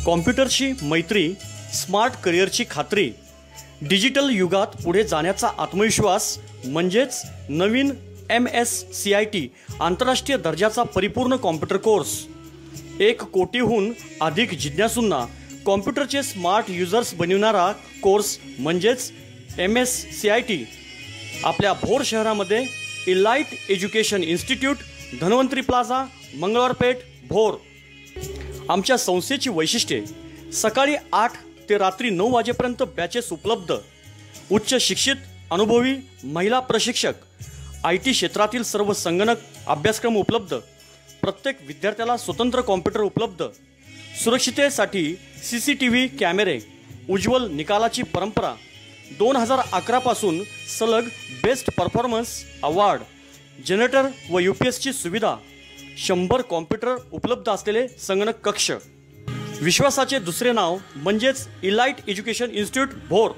कॉम्प्युटरशी मैत्री, स्मार्ट करिअरची खात्री, डिजिटल युगात पुढे जाण्याचा आत्मविश्वास म्हणजेच नवीन MSCIT आंतरराष्ट्रीय दर्जाचा परिपूर्ण कॉम्प्युटर कोर्स। 1 कोटीहून अधिक जिज्ञासूंना कॉम्प्युटरचे स्मार्ट युजर्स बनविणारा कोर्स म्हणजेच MSCIT आपल्या भोर शहरामध्ये elite education institute, Dhanvantari plaza, Mangalwarpeth, Bhor. आमच्या संस्थेची वैशिष्ट्ये: सकाळी 8 ते रात्री 9 वाजेपर्यंत बॅचेस उपलब्ध, उच्च शिक्षित अनुभवी महिला प्रशिक्षक, IT क्षेत्रातील सर्व संगणक अभ्यासक्रम उपलब्ध, प्रत्येक विद्यार्थ्याला स्वतंत्र कॉम्प्युटर उपलब्ध, सुरक्षिततेसाठी CCTV कॅमेरे, उज्ज्वल निकालाची परंपरा, 2011 पासून सलग बेस्ट परफॉर्मन्स अवॉर्ड, जनरेटर व UPSची सुविधा, 100 कॉम्प्युटर उपलब्ध असलेले संगणक कक्ष। विश्वासाचे दुसरे नाव म्हणजेच इलाइट एज्युकेशन इन्स्टिट्यूट, भोर।